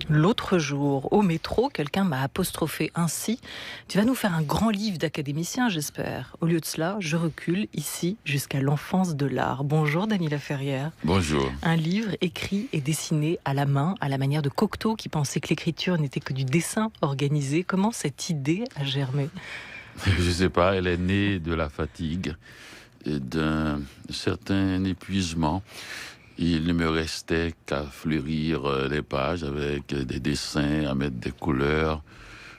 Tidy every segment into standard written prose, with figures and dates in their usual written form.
L'autre jour, au métro, quelqu'un m'a apostrophé ainsi. Tu vas nous faire un grand livre d'académicien, j'espère. Au lieu de cela, je recule ici jusqu'à l'enfance de l'art. Bonjour Dany Laferrière. Bonjour. Un livre écrit et dessiné à la main, à la manière de Cocteau qui pensait que l'écriture n'était que du dessin organisé. Comment cette idée a germé ? Je ne sais pas, elle est née de la fatigue et d'un certain épuisement. Il ne me restait qu'à fleurir les pages avec des dessins, à mettre des couleurs.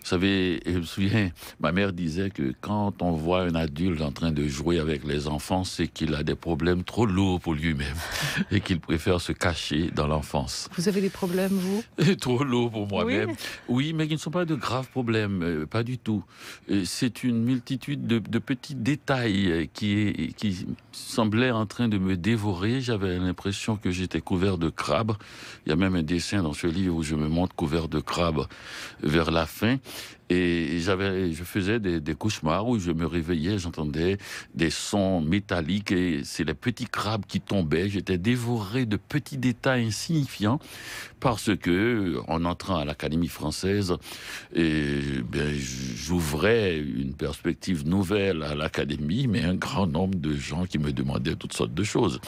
Vous savez, je me souviens, ma mère disait que quand on voit un adulte en train de jouer avec les enfants, c'est qu'il a des problèmes trop lourds pour lui-même et qu'il préfère se cacher dans l'enfance. Vous avez des problèmes, vous ? Trop lourd pour moi-même. Oui. Oui, mais qui ne sont pas de graves problèmes, pas du tout. C'est une multitude de petits détails qui semblaient en train de me dévorer. J'avais l'impression que j'étais couvert de crabes. Il y a même un dessin dans ce livre où je me montre couvert de crabes vers la fin. Et je faisais des cauchemars où je me réveillais, j'entendais des sons métalliques et c'est les petits crabes qui tombaient. J'étais dévoré de petits détails insignifiants parce que, en entrant à l'Académie française, j'ouvrais une perspective nouvelle à l'Académie, mais un grand nombre de gens qui me demandaient toutes sortes de choses.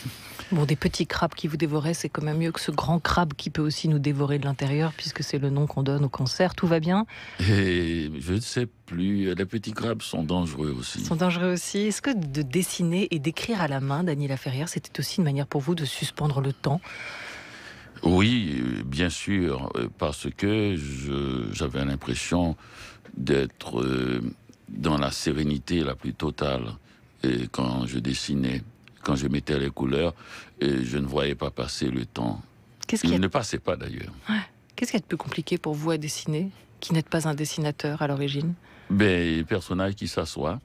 Bon, des petits crabes qui vous dévoraient, c'est quand même mieux que ce grand crabe qui peut aussi nous dévorer de l'intérieur, puisque c'est le nom qu'on donne au cancer. Tout va bien ? Et je ne sais plus, les petits crabes sont dangereux aussi. Ils sont dangereux aussi. Est-ce que de dessiner et d'écrire à la main, Dany Laferrière, c'était aussi une manière pour vous de suspendre le temps ? Oui, bien sûr, parce que j'avais l'impression d'être dans la sérénité la plus totale. Et quand je dessinais, quand je mettais les couleurs, je ne voyais pas passer le temps. Il ne passait pas d'ailleurs. Ouais. Qu'est-ce qui est le plus compliqué pour vous à dessiner, qui n'êtes pas un dessinateur à l'origine ? Les personnages qui s'assoient.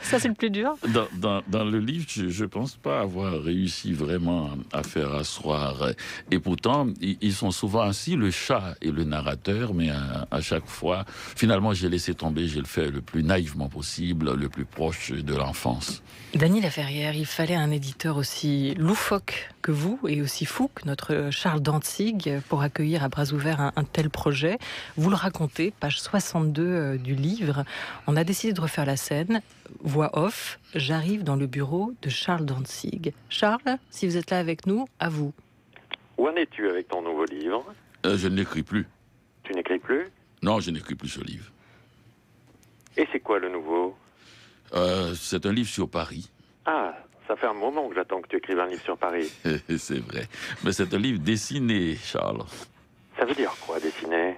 Ça, c'est le plus dur. Dans le livre, je ne pense pas avoir réussi vraiment à faire asseoir. Et pourtant, ils sont souvent assis, le chat et le narrateur, mais à chaque fois, finalement, j'ai laissé tomber, j'ai le fait le plus naïvement possible, le plus proche de l'enfance. Dany Laferrière, il fallait un éditeur aussi loufoque que vous et aussi fou que notre Charles Dantzig pour accueillir à bras ouverts un tel projet. Vous le racontez, page 62 du livre. On a décidé de refaire la scène, voix off, j'arrive dans le bureau de Charles Dantzig. Charles, si vous êtes là avec nous, à vous. Où en es-tu avec ton nouveau livre ? Je ne l'écris plus. Tu n'écris plus ? Non, je n'écris plus ce livre. Et c'est quoi le nouveau ? C'est un livre sur Paris. Ah, ça fait un moment que j'attends que tu écrives un livre sur Paris. C'est vrai. Mais c'est un livre dessiné, Charles. Ça veut dire quoi, dessiner ?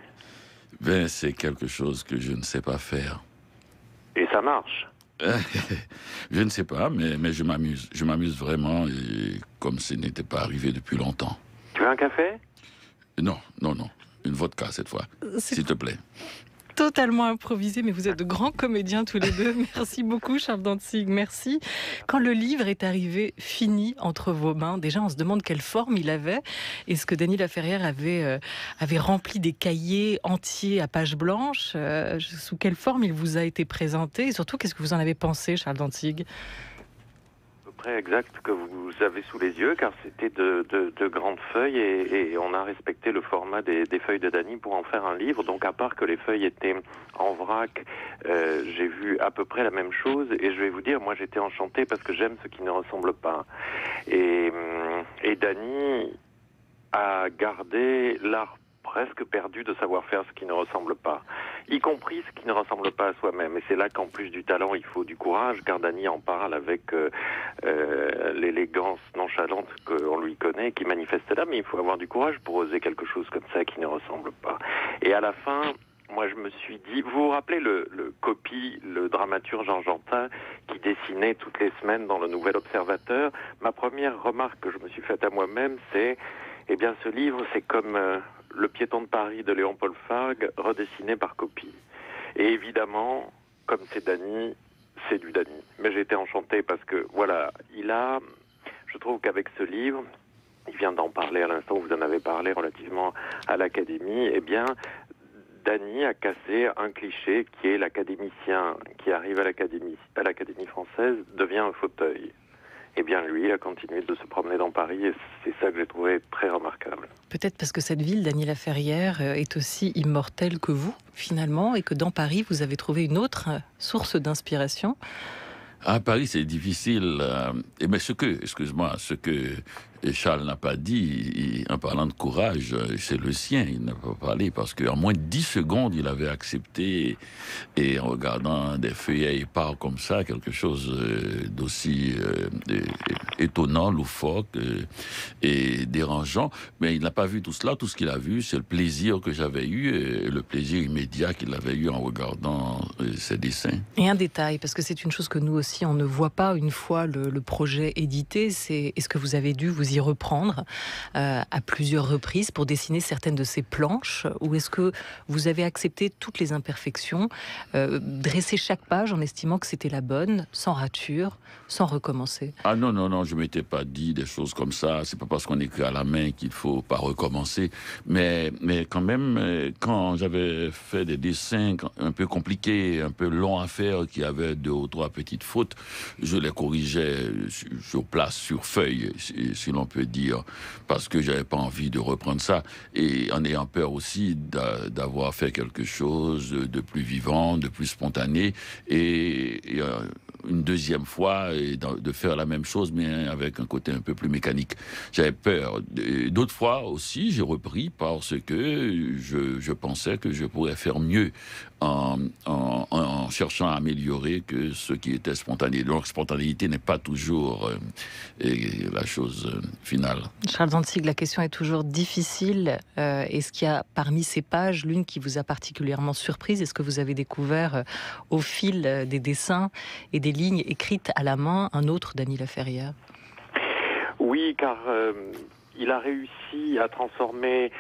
C'est quelque chose que je ne sais pas faire. Et ça marche ? Je ne sais pas, mais je m'amuse. Je m'amuse vraiment, et comme ce n'était pas arrivé depuis longtemps. Tu veux un café ? Non. Une vodka cette fois, s'il te plaît. Totalement improvisé, mais vous êtes de grands comédiens tous les deux. Merci beaucoup, Charles Dantzig. Merci. Quand le livre est arrivé fini entre vos mains, déjà on se demande quelle forme il avait. Est-ce que Dany Laferrière avait rempli des cahiers entiers à page blanche ? Sous quelle forme il vous a été présenté ? Et surtout, qu'est-ce que vous en avez pensé, Charles Dantzig ? À peu près exact que vous avez sous les yeux, car c'était de grandes feuilles et on a respecté le format des feuilles de Dany pour en faire un livre. Donc à part que les feuilles étaient en vrac, j'ai vu à peu près la même chose et je vais vous dire, moi j'étais enchanté parce que j'aime ce qui ne ressemble pas. Et Dany a gardé l'art presque perdu de savoir faire ce qui ne ressemble pas, y compris ce qui ne ressemble pas à soi-même. Et c'est là qu'en plus du talent, il faut du courage, car Dany en parle avec l'élégance nonchalante qu'on lui connaît, qui manifeste là, mais il faut avoir du courage pour oser quelque chose comme ça qui ne ressemble pas. Et à la fin, moi je me suis dit, vous vous rappelez le Copy, le dramaturge argentin qui dessinait toutes les semaines dans le Nouvel Observateur ? Ma première remarque que je me suis faite à moi-même, c'est, eh bien ce livre, c'est comme Le piéton de Paris de Léon-Paul Fargue, redessiné par Copy. Et évidemment, comme c'est Dany, c'est du Dany. Mais j'ai été enchanté parce que, voilà, je trouve qu'avec ce livre, il vient d'en parler à l'instant, vous en avez parlé relativement à l'Académie, eh bien, Dany a cassé un cliché qui est l'académicien qui arrive à l'Académie française devient un fauteuil. eh bien lui, il a continué de se promener dans Paris et c'est ça que j'ai trouvé très remarquable. Peut-être parce que cette ville, Dany-la-Ferrière, est aussi immortelle que vous, finalement, et que dans Paris, vous avez trouvé une autre source d'inspiration. À Paris, c'est difficile. Mais ce que Charles n'a pas dit, en parlant de courage, c'est le sien. Il n'a pas parlé parce qu'en moins de 10 secondes, il avait accepté, et en regardant des feuillets épars comme ça, quelque chose d'aussi étonnant, loufoque et dérangeant. Mais il n'a pas vu tout cela. Tout ce qu'il a vu, c'est le plaisir que j'avais eu, et le plaisir immédiat qu'il avait eu en regardant ses dessins. Et un détail, parce que c'est une chose que nous aussi, on ne voit pas une fois le projet édité, c'est est-ce que vous avez dû vous y reprendre à plusieurs reprises pour dessiner certaines de ces planches, ou est-ce que vous avez accepté toutes les imperfections, dresser chaque page en estimant que c'était la bonne, sans rature, sans recommencer? Ah non, je m'étais pas dit des choses comme ça. C'est pas parce qu'on écrit à la main qu'il faut pas recommencer. Mais quand même, quand j'avais fait des dessins un peu compliqués, un peu longs à faire, qui avaient 2 ou 3 petites fautes, je les corrigeais sur place, sur feuille, si l'on peut dire, parce que j'avais pas envie de reprendre ça, et en ayant peur aussi d'avoir fait quelque chose de plus vivant, de plus spontané, et une deuxième fois, et de faire la même chose, mais avec un côté un peu plus mécanique. J'avais peur. D'autres fois aussi, j'ai repris parce que je pensais que je pourrais faire mieux en cherchant à améliorer que ce qui était spontané. Donc, spontanéité n'est pas toujours la chose finale. Charles Dantzig, la question est toujours difficile. Est-ce qu'il y a parmi ces pages l'une qui vous a particulièrement surprise? Est-ce que vous avez découvert au fil des dessins et des lignes écrites à la main un autre Dany-la-Ferrière? Oui, car il a réussi à transformer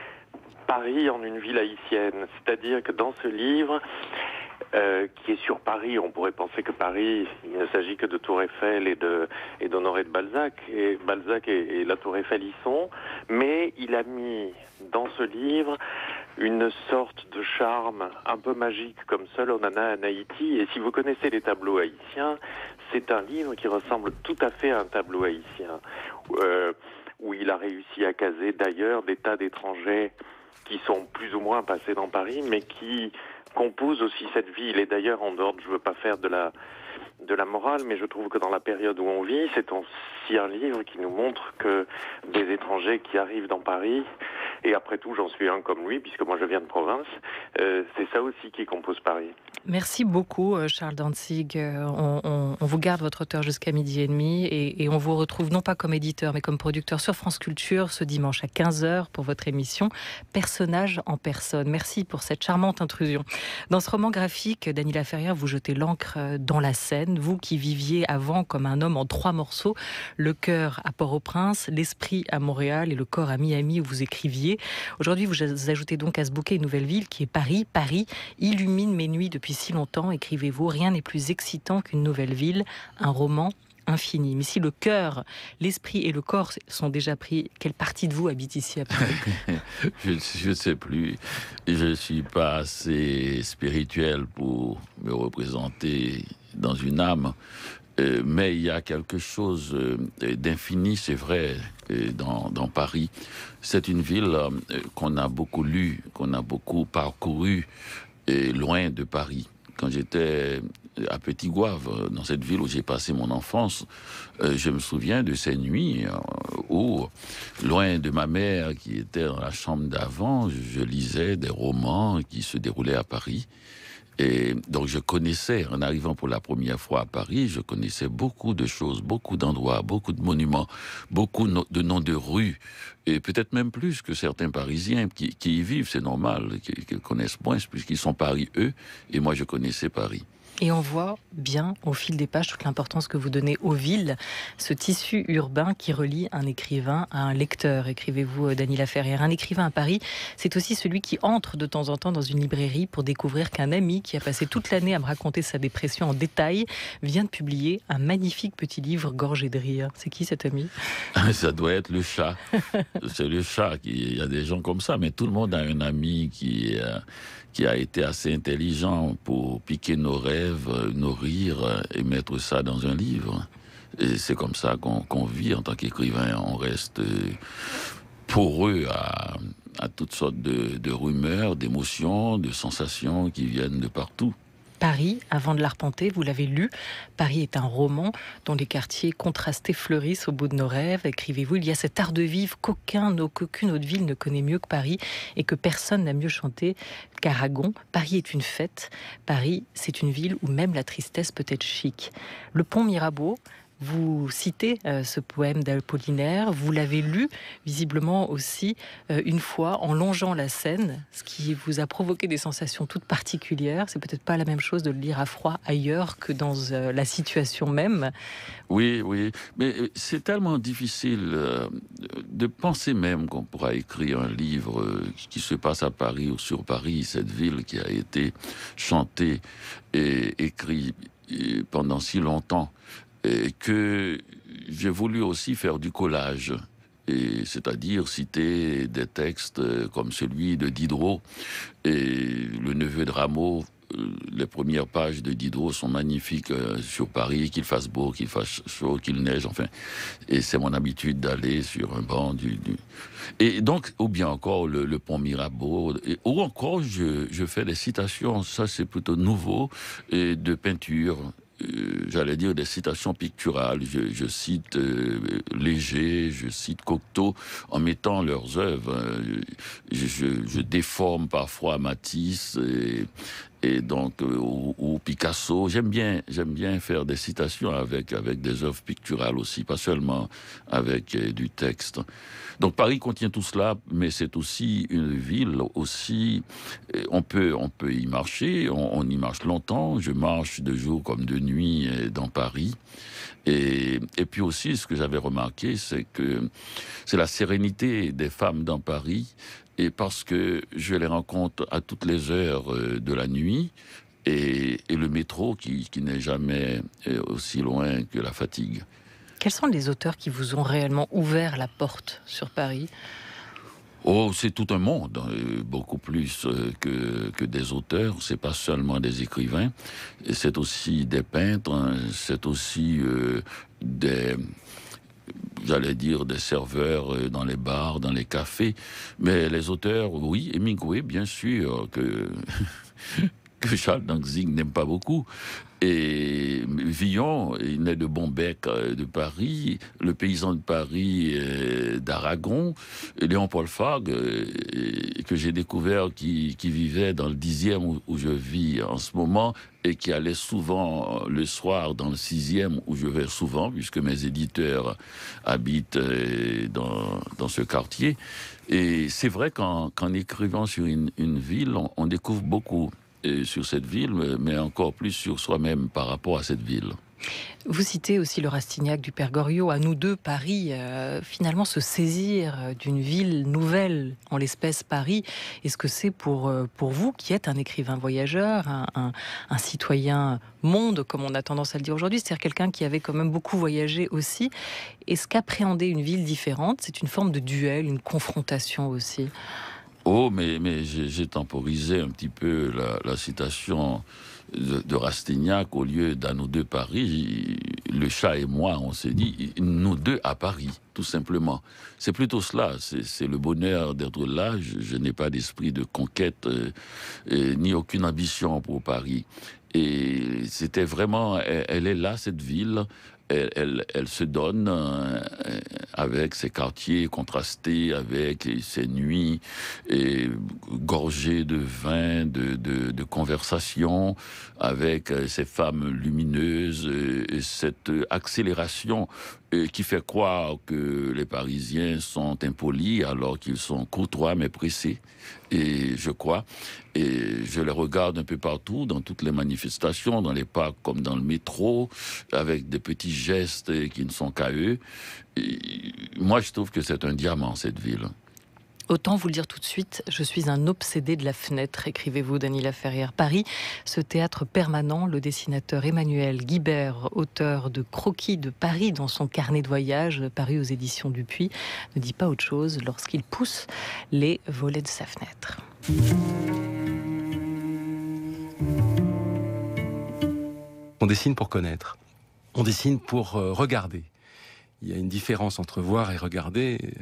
Paris en une ville haïtienne. C'est-à-dire que dans ce livre, qui est sur Paris, on pourrait penser que Paris, il ne s'agit que de Tour Eiffel et d'Honoré de Balzac. Et Balzac et la Tour Eiffel y sont. Mais il a mis dans ce livre une sorte de charme un peu magique, comme seul on en a en Haïti. Et si vous connaissez les tableaux haïtiens, c'est un livre qui ressemble tout à fait à un tableau haïtien, où il a réussi à caser d'ailleurs des tas d'étrangers qui sont plus ou moins passés dans Paris, mais qui composent aussi cette ville. Et d'ailleurs, en dehors, je ne veux pas faire de la morale, mais je trouve que dans la période où on vit, c'est aussi un livre qui nous montre que des étrangers qui arrivent dans Paris, et après tout, j'en suis un comme lui, puisque moi je viens de province, c'est ça aussi qui compose Paris. Merci beaucoup, Charles Dantzig. On vous garde votre auteur jusqu'à 12h30 et on vous retrouve non pas comme éditeur, mais comme producteur sur France Culture ce dimanche à 15h pour votre émission Personnage en personne. Merci pour cette charmante intrusion. Dans ce roman graphique, Dany-la-Ferrière, vous jetez l'encre dans la Seine, vous qui viviez avant comme un homme en 3 morceaux, le cœur à Port-au-Prince, l'esprit à Montréal et le corps à Miami où vous écriviez. Aujourd'hui, vous ajoutez donc à ce bouquet une nouvelle ville qui est Paris. Paris illumine mes nuits depuis si longtemps, écrivez-vous. Rien n'est plus excitant qu'une nouvelle ville, un roman infini. Mais si le cœur, l'esprit et le corps sont déjà pris, quelle partie de vous habite ici à Paris? Je ne sais plus. Je ne suis pas assez spirituel pour me représenter dans une âme. Mais il y a quelque chose d'infini, c'est vrai, dans Paris. C'est une ville qu'on a beaucoup lue, qu'on a beaucoup parcourue, loin de Paris. Quand j'étais à Petit Goâve, dans cette ville où j'ai passé mon enfance, je me souviens de ces nuits où, loin de ma mère qui était dans la chambre d'avant, je lisais des romans qui se déroulaient à Paris. Et donc je connaissais, en arrivant pour la première fois à Paris, je connaissais beaucoup de choses, beaucoup d'endroits, beaucoup de monuments, beaucoup de noms de rues, et peut-être même plus que certains Parisiens qui y vivent, c'est normal, qu'ils connaissent moins, puisqu'ils sont Paris eux, et moi je connaissais Paris. Et on voit bien au fil des pages toute l'importance que vous donnez aux villes, ce tissu urbain qui relie un écrivain à un lecteur. Écrivez-vous, Dany-la-Ferrière. Un écrivain à Paris, c'est aussi celui qui entre de temps en temps dans une librairie pour découvrir qu'un ami qui a passé toute l'année à me raconter sa dépression en détail vient de publier un magnifique petit livre gorgé de rire. C'est qui cet ami? Ça doit être le chat. C'est le chat. Il y a des gens comme ça, mais tout le monde a un ami qui a été assez intelligent pour piquer nos rêves, nos rires et mettre ça dans un livre. Et c'est comme ça qu'on vit en tant qu'écrivain. On reste poreux à toutes sortes de rumeurs, d'émotions, de sensations qui viennent de partout. Paris, avant de l'arpenter, vous l'avez lu. Paris est un roman dont les quartiers contrastés fleurissent au bout de nos rêves. Écrivez-vous, il y a cet art de vivre qu'aucune autre ville ne connaît mieux que Paris et que personne n'a mieux chanté qu'Aragon. Paris est une fête. Paris, c'est une ville où même la tristesse peut être chic. Le pont Mirabeau, vous citez ce poème d'Apollinaire, vous l'avez lu visiblement aussi une fois en longeant la Seine, ce qui vous a provoqué des sensations toutes particulières. C'est peut-être pas la même chose de le lire à froid ailleurs que dans la situation même. Oui, mais c'est tellement difficile de penser même qu'on pourra écrire un livre qui se passe à Paris ou sur Paris, cette ville qui a été chantée et écrite pendant si longtemps. Et que j'ai voulu aussi faire du collage, c'est-à-dire citer des textes comme celui de Diderot et le neveu de Rameau. Les premières pages de Diderot sont magnifiques sur Paris, qu'il fasse beau, qu'il fasse chaud, qu'il neige, enfin. Et c'est mon habitude d'aller sur un banc Et donc, ou bien encore le pont Mirabeau, ou encore je fais des citations, ça c'est plutôt nouveau, de peinture. J'allais dire des citations picturales. Je cite Léger, je cite Cocteau, en mettant leurs œuvres. Je déforme parfois Matisse et donc ou Picasso. J'aime bien faire des citations avec des œuvres picturales aussi, pas seulement avec du texte. Donc Paris contient tout cela, mais c'est aussi une ville aussi. On peut y marcher, on y marche longtemps. Je marche de jour comme de nuit dans Paris. Et puis aussi, ce que j'avais remarqué, c'est que c'est la sérénité des femmes dans Paris. Et parce que je les rencontre à toutes les heures de la nuit, et le métro qui n'est jamais aussi loin que la fatigue. Quels sont les auteurs qui vous ont réellement ouvert la porte sur Paris ? Oh, c'est tout un monde, beaucoup plus que des auteurs. C'est pas seulement des écrivains, c'est aussi des peintres, c'est aussi j'allais dire des serveurs dans les bars, dans les cafés. Mais les auteurs, oui, Hemingway, bien sûr, que Charles Dantzig n'aime pas beaucoup. Et Villon, il naît de Bombec de Paris, le paysan de Paris d'Aragon, et Léon-Paul Fargue, que j'ai découvert qui vivait dans le 10e où je vis en ce moment, et qui allait souvent le soir dans le 6e où je vais souvent, puisque mes éditeurs habitent dans ce quartier. Et c'est vrai qu'en écrivant sur une ville, on découvre beaucoup sur cette ville, mais encore plus sur soi-même par rapport à cette ville. Vous citez aussi le Rastignac du Père Goriot. À nous deux, Paris, finalement se saisir d'une ville nouvelle, en l'espèce Paris, est-ce que c'est pour vous, qui êtes un écrivain voyageur, un citoyen monde, comme on a tendance à le dire aujourd'hui, c'est-à-dire quelqu'un qui avait quand même beaucoup voyagé aussi, est-ce qu'appréhender une ville différente, c'est une forme de duel, une confrontation aussi ? Oh, mais j'ai temporisé un petit peu la citation de Rastignac. Au lieu d'à nous deux Paris, le chat et moi, on s'est dit nous deux à Paris, tout simplement. C'est plutôt cela, c'est le bonheur d'être là. Je n'ai pas d'esprit de conquête ni aucune ambition pour Paris. Et c'était vraiment, elle est là, cette ville. Elle se donne avec ses quartiers contrastés, avec ses nuits gorgées de vin, de conversation, avec ces femmes lumineuses, et cette accélération qui fait croire que les Parisiens sont impolis alors qu'ils sont courtois mais pressés. Et je crois, et je les regarde un peu partout, dans toutes les manifestations, dans les parcs comme dans le métro, avec des petits gestes qui ne sont qu'à eux. Et moi, je trouve que c'est un diamant, cette ville. Autant vous le dire tout de suite, je suis un obsédé de la fenêtre, écrivez-vous, Dany Laferrière. Paris, ce théâtre permanent, le dessinateur Emmanuel Guibert, auteur de Croquis de Paris dans son carnet de voyage, paru aux éditions Dupuis, ne dit pas autre chose lorsqu'il pousse les volets de sa fenêtre. On dessine pour connaître. On dessine pour regarder. Il y a une différence entre voir et regarder,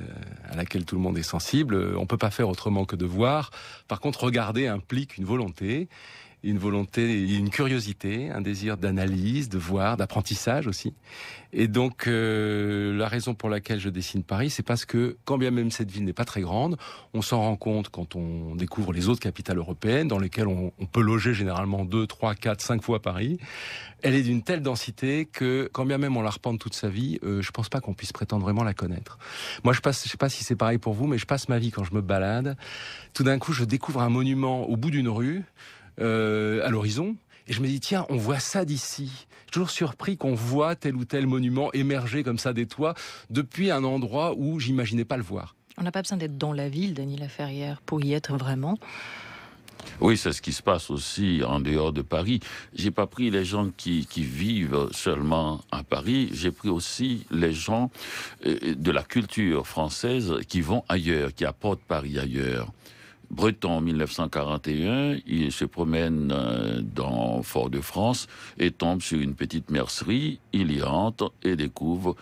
à laquelle tout le monde est sensible. On peut pas faire autrement que de voir. Par contre, regarder implique une volonté, une curiosité, un désir d'analyse, de voir, d'apprentissage aussi. Et donc, la raison pour laquelle je dessine Paris, c'est parce que, quand bien même cette ville n'est pas très grande, on s'en rend compte quand on découvre les autres capitales européennes, dans lesquelles on peut loger généralement 2, 3, 4, 5 fois Paris. Elle est d'une telle densité que, quand bien même on l'arpente toute sa vie, je pense pas qu'on puisse prétendre vraiment la connaître. Moi, je sais pas si c'est pareil pour vous, mais je passe ma vie quand je me balade. Tout d'un coup, je découvre un monument au bout d'une rue, à l'horizon, et je me dis, tiens, on voit ça d'ici. Je suis toujours surpris qu'on voit tel ou tel monument émerger comme ça des toits depuis un endroit où j'imaginais pas le voir. On n'a pas besoin d'être dans la ville, Dany Laferrière, pour y être vraiment. Oui, c'est ce qui se passe aussi en dehors de Paris. J'ai pas pris les gens qui vivent seulement à Paris, j'ai pris aussi les gens de la culture française qui vont ailleurs, qui apportent Paris ailleurs. Breton, en 1941, il se promène dans Fort-de-France et tombe sur une petite mercerie. Il y entre et découvre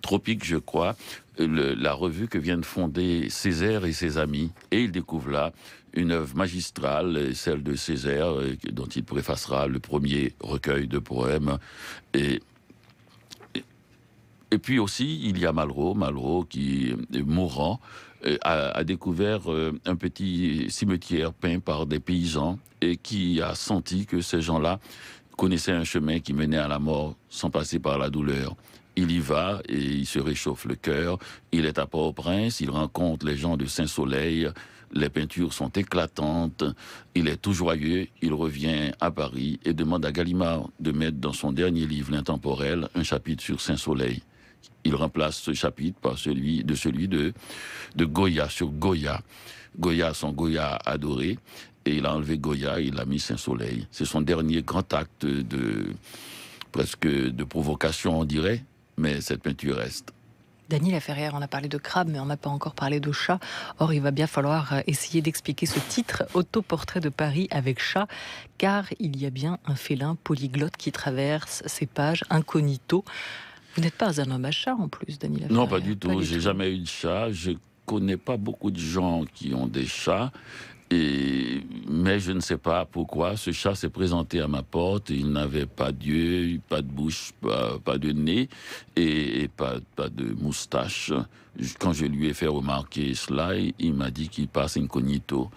Tropique, je crois, la revue que viennent fonder Césaire et ses amis. Et il découvre là une œuvre magistrale, celle de Césaire, dont il préfacera le premier recueil de poèmes. Et puis aussi, il y a Malraux qui, mourant, a découvert un petit cimetière peint par des paysans et qui a senti que ces gens-là connaissaient un chemin qui menait à la mort sans passer par la douleur. Il y va et il se réchauffe le cœur. Il est à Port-au-Prince, il rencontre les gens de Saint-Soleil. Les peintures sont éclatantes. Il est tout joyeux. Il revient à Paris et demande à Gallimard de mettre dans son dernier livre, L'Intemporel, un chapitre sur Saint-Soleil. Il remplace ce chapitre par celui de Goya, sur Goya. Goya, son Goya adoré. Et il a enlevé Goya et il a mis Saint-Soleil. C'est son dernier grand acte presque de provocation, on dirait. Mais cette peinture reste. Dany Laferrière, on a parlé de crabe, mais on n'a pas encore parlé de chat. Or, il va bien falloir essayer d'expliquer ce titre, Autoportrait de Paris avec chat, car il y a bien un félin polyglotte qui traverse ces pages incognito. Vous n'êtes pas un homme à chat en plus, Dany Laferrière. Non, pas du tout. J'ai jamais eu de chat. Je connais pas beaucoup de gens qui ont des chats. Mais je ne sais pas pourquoi ce chat s'est présenté à ma porte. Il n'avait pas d'yeux, pas de bouche, pas de nez et pas de moustache. Quand je lui ai fait remarquer cela, il m'a dit qu'il passe incognito.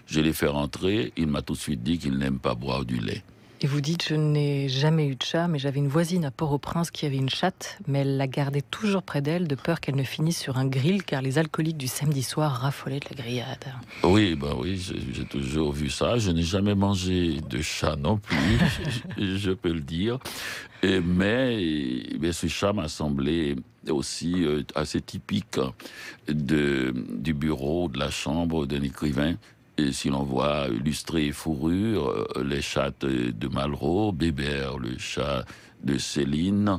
Je l'ai fait rentrer. Il m'a tout de suite dit qu'il n'aime pas boire du lait. Et vous dites, je n'ai jamais eu de chat, mais j'avais une voisine à Port-au-Prince qui avait une chatte, mais elle la gardait toujours près d'elle de peur qu'elle ne finisse sur un grill, car les alcooliques du samedi soir raffolaient de la grillade. Oui, j'ai toujours vu ça. Je n'ai jamais mangé de chat non plus, je peux le dire. Mais ce chat m'a semblé aussi assez typique du bureau, de la chambre d'un écrivain. Et si l'on voit Lustré et Fourrure, les chattes de Malraux, Bébert, le chat de Céline,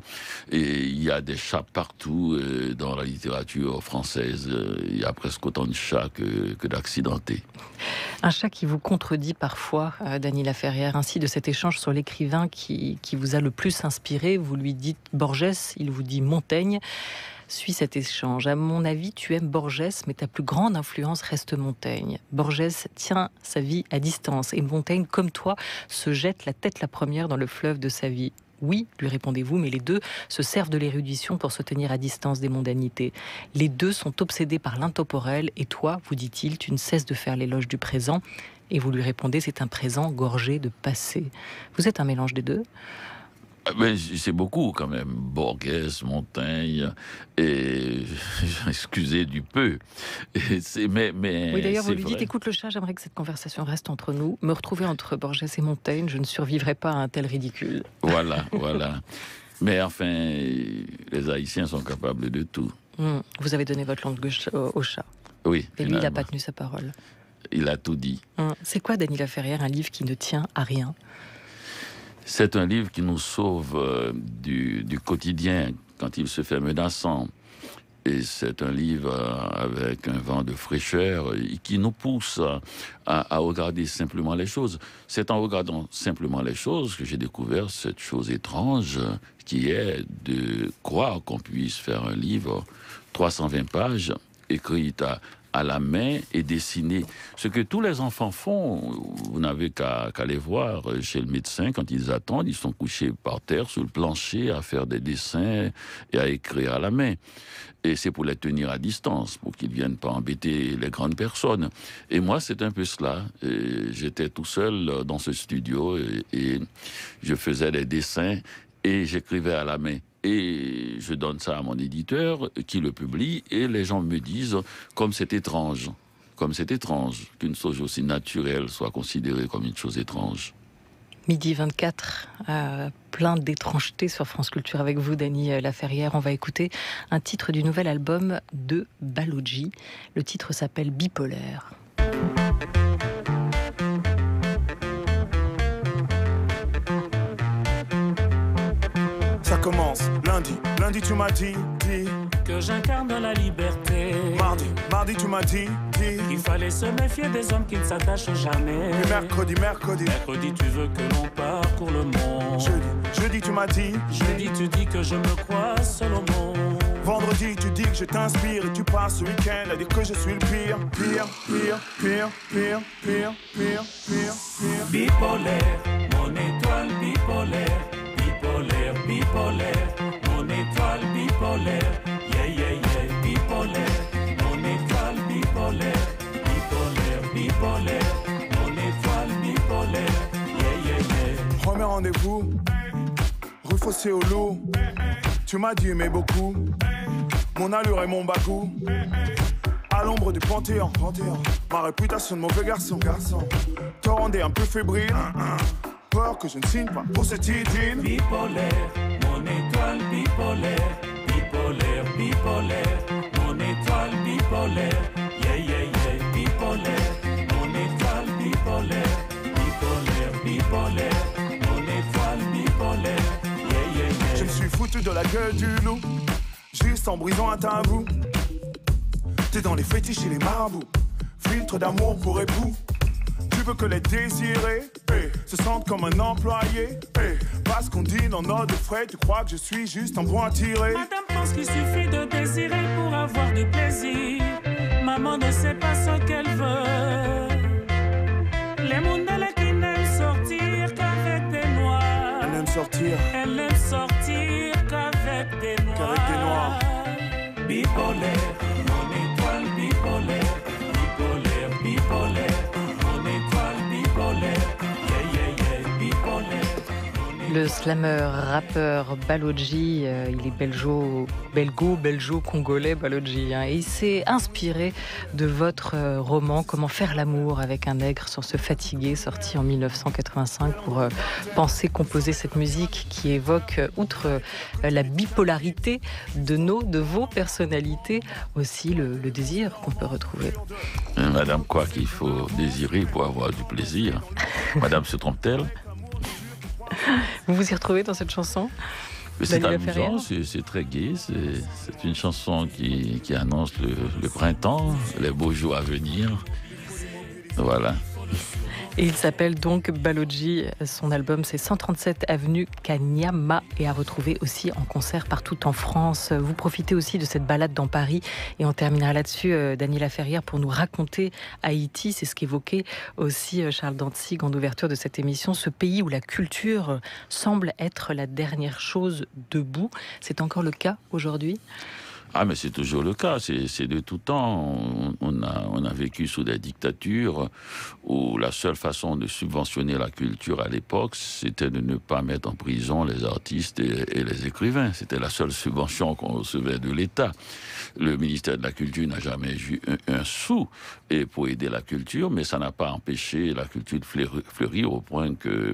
et il y a des chats partout dans la littérature française. Il y a presque autant de chats que d'accidentés. Un chat qui vous contredit parfois, Dany Laferrière, ainsi de cet échange sur l'écrivain qui vous a le plus inspiré. Vous lui dites Borges, il vous dit Montaigne. Suit cet échange. À mon avis, tu aimes Borges, mais ta plus grande influence reste Montaigne. Borges tient sa vie à distance et Montaigne, comme toi, se jette la tête la première dans le fleuve de sa vie. Oui, lui répondez-vous, mais les deux se servent de l'érudition pour se tenir à distance des mondanités. Les deux sont obsédés par l'intemporel et toi, vous dit-il, tu ne cesses de faire l'éloge du présent. Et vous lui répondez, c'est un présent gorgé de passé. Vous êtes un mélange des deux ? Mais c'est beaucoup quand même. Borges, Montaigne, et excusez du peu. Mais oui, d'ailleurs, vous lui vrai. dites, écoute le chat, j'aimerais que cette conversation reste entre nous. Me retrouver entre Borges et Montaigne, je ne survivrai pas à un tel ridicule. Voilà. Mais enfin, les Haïtiens sont capables de tout. Vous avez donné votre langue au chat. Oui. Et lui, il n'a pas tenu sa parole. Il a tout dit. C'est quoi, Dany Laferrière, un livre qui ne tient à rien ? C'est un livre qui nous sauve du quotidien quand il se fait menaçant. Et c'est un livre avec un vent de fraîcheur qui nous pousse à regarder simplement les choses. C'est en regardant simplement les choses que j'ai découvert cette chose étrange qui est de croire qu'on puisse faire un livre 320 pages écrites à la main et dessiner. Ce que tous les enfants font, vous n'avez qu'à les voir chez le médecin quand ils attendent, ils sont couchés par terre sur le plancher à faire des dessins et à écrire à la main. Et c'est pour les tenir à distance, pour qu'ils ne viennent pas embêter les grandes personnes. Et moi, c'est un peu cela. J'étais tout seul dans ce studio et je faisais des dessins et j'écrivais à la main. Et je donne ça à mon éditeur qui le publie et les gens me disent comme c'est étrange qu'une chose aussi naturelle soit considérée comme une chose étrange. Midi 24, plein d'étrangetés sur France Culture avec vous, Dany Laferrière. On va écouter un titre du nouvel album de Baloji. Le titre s'appelle Bipolaire. Ça commence lundi tu m'as dit que j'incarne la liberté. Mardi tu m'as dit qu'il fallait se méfier des hommes qui ne s'attachent jamais. Et mercredi tu veux que l'on parcourt le monde. Jeudi tu m'as dit jeudi tu dis que je me crois seul au monde. Vendredi tu dis que je t'inspire et tu passes ce week-end à dire que je suis le pire. Bipolaire, mon étoile bipolaire. Bipolaire, mon étoile bipolaire, yeah, bipolaire, mon étoile bipolaire, mon étoile bipolaire, yeah. Premier rendez-vous, rue Fossé au Loup, tu m'as dit mais beaucoup, mon allure et mon bagou, à l'ombre du Panthéon, ma réputation de mauvais garçon, te rendais un peu fébrile. Peur que je ne signe pas pour cette idée. Bipolaire, mon étoile bipolaire, mon étoile bipolaire, yeah, bipolaire, mon étoile bipolaire, mon étoile bipolaire, yeah. Je me suis foutu de la gueule du loup, juste en brisant un tabou. T'es dans les fétiches et les marabouts, filtre d'amour pour époux. Tu veux que les désirés se sentent comme un employé. Parce qu'on dit dans notre frais, tu crois que je suis juste un bon à tirer. Madame pense qu'il suffit de désirer pour avoir du plaisir. Maman ne sait pas ce qu'elle veut. Les mondes qui n'aiment sortir qu'avec des noirs. Elle aime sortir qu'avec des noirs. Bipolaire, mon étoile bipolaire. Le slammer, rappeur Baloji, il est belgo-congolais Baloji, et il s'est inspiré de votre roman Comment faire l'amour avec un nègre sans se fatiguer, sorti en 1985, pour penser, composer cette musique qui évoque, outre la bipolarité de vos personnalités, aussi le désir qu'on peut retrouver. Madame croit qu'il faut désirer pour avoir du plaisir. Madame se trompe-t-elle? Vous vous y retrouvez dans cette chanson? Mais c'est amusant, c'est très gai. C'est une chanson qui annonce le printemps, les beaux jours à venir. Voilà. Et il s'appelle donc Baloji. Son album, c'est 137 avenue Kanyama, et à retrouver aussi en concert partout en France. Vous profitez aussi de cette balade dans Paris, et on terminera là-dessus, Dany Laferrière, pour nous raconter Haïti. C'est ce qu'évoquait aussi Charles Dantzig en ouverture de cette émission, ce pays où la culture semble être la dernière chose debout. C'est encore le cas aujourd'hui ? Ah, mais c'est toujours le cas, c'est de tout temps. On a vécu sous des dictatures où la seule façon de subventionner la culture à l'époque, c'était de ne pas mettre en prison les artistes et les écrivains. C'était la seule subvention qu'on recevait de l'État. Le ministère de la Culture n'a jamais eu un sou pour aider la culture, mais ça n'a pas empêché la culture de fleurir au point que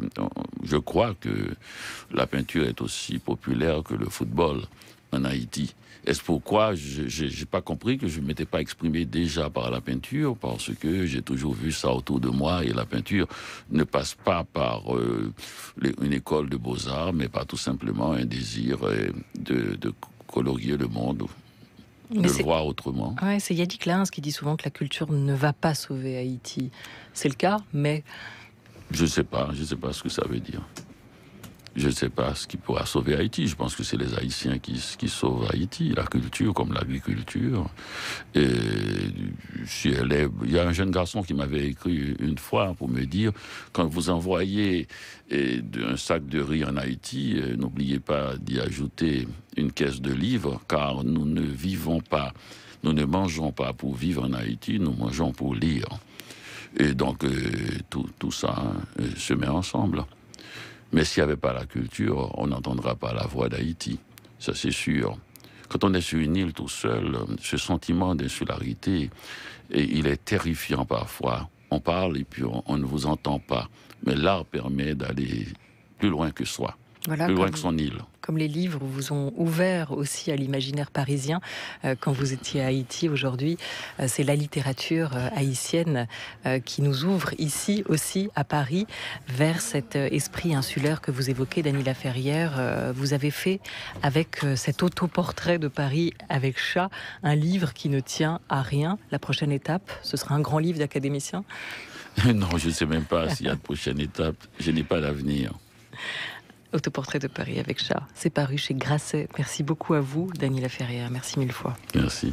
je crois que la peinture est aussi populaire que le football en Haïti. Est-ce pourquoi j'ai pas compris que je ne m'étais pas exprimé déjà par la peinture, parce que j'ai toujours vu ça autour de moi, et la peinture ne passe pas par une école de beaux-arts, mais par tout simplement un désir de colorier le monde. de le voir autrement. Ouais, c'est Yannick Lahens qui dit souvent que la culture ne va pas sauver Haïti. C'est le cas, mais... Je ne sais pas ce que ça veut dire. Je ne sais pas ce qui pourra sauver Haïti. Je pense que c'est les Haïtiens qui sauvent Haïti, la culture comme l'agriculture. Et il y a un jeune garçon qui m'avait écrit une fois pour me dire, quand vous envoyez un sac de riz en Haïti, n'oubliez pas d'y ajouter une caisse de livres, car nous ne vivons pas, nous ne mangeons pas pour vivre en Haïti, nous mangeons pour lire. Et donc tout ça se met ensemble. Mais s'il n'y avait pas la culture, on n'entendra pas la voix d'Haïti. Ça, c'est sûr. Quand on est sur une île tout seul, ce sentiment d'insularité, il est terrifiant parfois. On parle et puis on ne vous entend pas. Mais l'art permet d'aller plus loin que soi, voilà, plus loin que son île. Comme les livres vous ont ouvert aussi à l'imaginaire parisien quand vous étiez à Haïti aujourd'hui. C'est la littérature haïtienne qui nous ouvre ici aussi à Paris vers cet esprit insulaire que vous évoquez, Dany Laferrière. Vous avez fait avec cet autoportrait de Paris avec chat un livre qui ne tient à rien. La prochaine étape, ce sera un grand livre d'académicien? Non, je ne sais même pas s'il y a de prochaine étape. Je n'ai pas d'avenir. Autoportrait de Paris avec chat. C'est paru chez Grasset. Merci beaucoup à vous, Dany Laferrière. Merci mille fois. Merci.